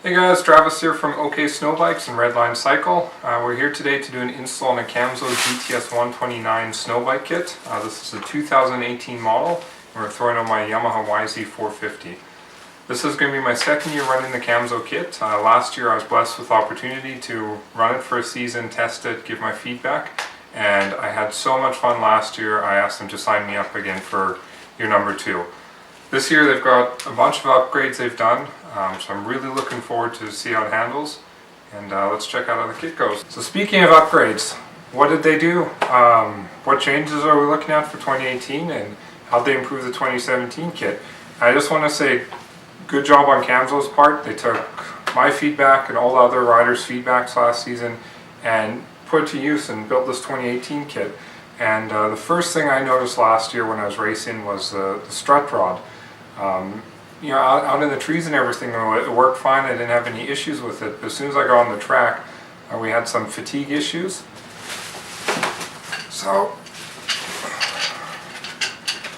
Hey guys, Travis here from OK Snowbikes and Redline Cycle. We're here today to do an install on a Camso GTS129 Snowbike kit. This is a 2018 model, and we're throwing on my Yamaha YZ450. This is going to be my second year running the Camso kit. Last year I was blessed with the opportunity to run it for a season, test it, give my feedback, and I had so much fun last year I asked them to sign me up again for year number 2. This year they've got a bunch of upgrades they've done, so I'm really looking forward to see how it handles, and let's check out how the kit goes. So speaking of upgrades, what did they do? What changes are we looking at for 2018, and how they improve the 2017 kit? I just want to say good job on Camso's part. They took my feedback and all the other riders' feedbacks last season and put it to use and built this 2018 kit. And the first thing I noticed last year when I was racing was the strut rod. You know, out in the trees and everything, it worked fine. I didn't have any issues with it. But as soon as I got on the track, we had some fatigue issues. So,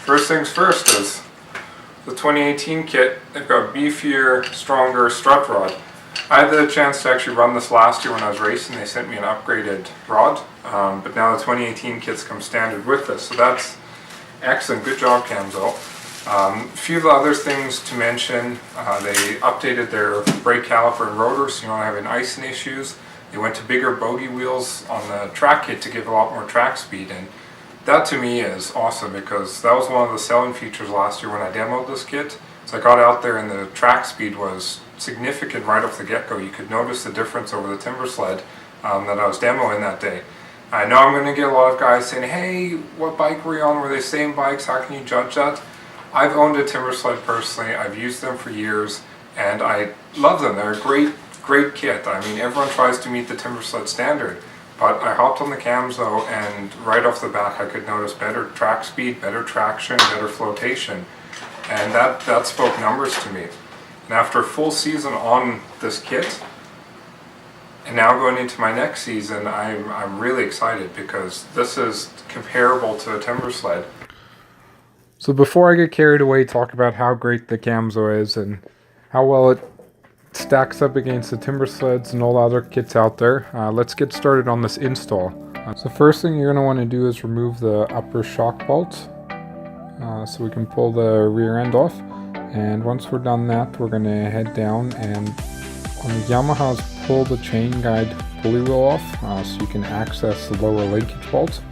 first things first is the 2018 kit. They've got beefier, stronger strut rod. I had the chance to actually run this last year when I was racing. They sent me an upgraded rod, but now the 2018 kits come standard with this. So that's excellent. Good job, Camso. A few of the other things to mention, they updated their brake caliper and rotor so you don't have any icing issues. They went to bigger bogey wheels on the track kit to give a lot more track speed, and that to me is awesome because that was one of the selling features last year when I demoed this kit. So I got out there and the track speed was significant right off the get-go. You could notice the difference over the timber sled that I was demoing that day. I know I'm going to get a lot of guys saying, hey, what bike were you on? Were they same bikes? How can you judge that? I've owned a timber sled personally. I've used them for years and I love them. They're a great kit. I mean, everyone tries to meet the timber sled standard, but I hopped on the Camso and right off the bat I could notice better track speed, better traction, better flotation, and that spoke numbers to me. And after a full season on this kit, and now going into my next season, I'm really excited because this is comparable to a timber sled. So before I get carried away, talk about how great the Camso is and how well it stacks up against the timber sleds and all the other kits out there. Let's get started on this install. So first thing you're going to want to do is remove the upper shock bolt so we can pull the rear end off. And once we're done that, we're going to head down and on the Yamaha's pull the chain guide pulley wheel off so you can access the lower linkage bolts.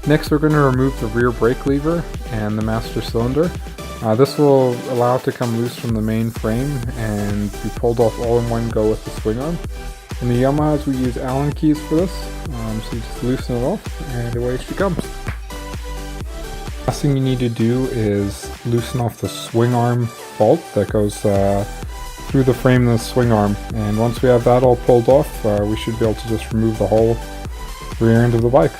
Next we're going to remove the rear brake lever and the master cylinder. This will allow it to come loose from the main frame and be pulled off all in one go with the swing arm. In the Yamahas we use Allen keys for this, so you just loosen it off and away she comes. Last thing you need to do is loosen off the swing arm bolt that goes through the frame of the swing arm, and once we have that all pulled off we should be able to just remove the whole rear end of the bike.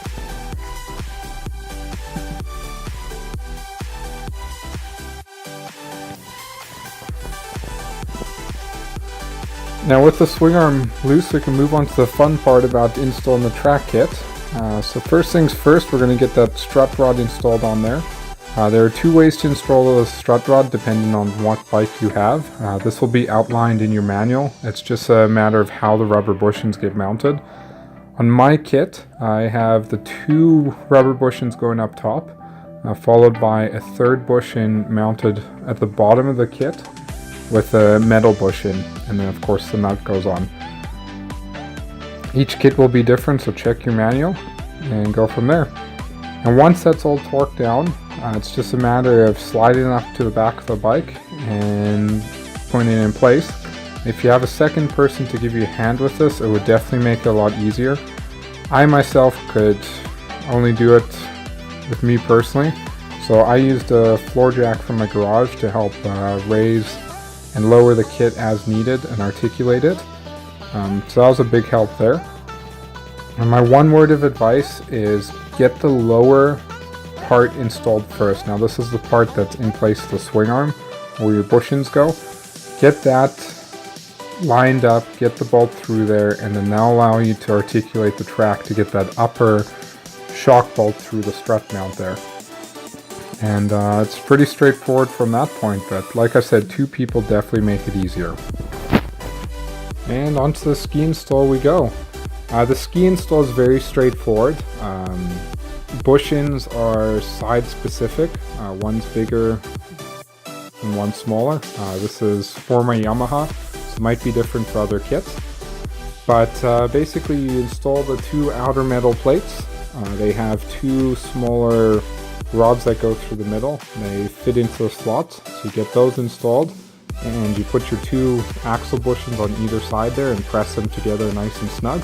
Now with the swing arm loose, we can move on to the fun part about installing the track kit. So first things first, we're going to get that strut rod installed on there. There are two ways to install the strut rod depending on what bike you have. This will be outlined in your manual. It's just a matter of how the rubber bushings get mounted. On my kit, I have the two rubber bushings going up top, followed by a third bushing mounted at the bottom of the kit, with a metal bushing, and then of course the nut goes on. Each kit will be different, so check your manual and go from there. And once that's all torqued down, it's just a matter of sliding up to the back of the bike and putting it in place. If you have a second person to give you a hand with this, it would definitely make it a lot easier. I myself could only do it with me personally, so I used a floor jack from my garage to help raise and lower the kit as needed and articulate it. So that was a big help there. And my one word of advice is get the lower part installed first. Now this is the part that's in place of the swing arm where your bushings go. Get that lined up, get the bolt through there, and then that'll allow you to articulate the track to get that upper shock bolt through the strut mount there. And it's pretty straightforward from that point, but like I said, two people definitely make it easier. And onto the ski install we go. The ski install is very straightforward. Bushings are side specific. One's bigger and one's smaller. This is for my Yamaha, so it might be different for other kits. But basically you install the two outer metal plates. They have two smaller rods that go through the middle. They fit into the slots, so you get those installed. And you put your two axle bushings on either side there and press them together nice and snug.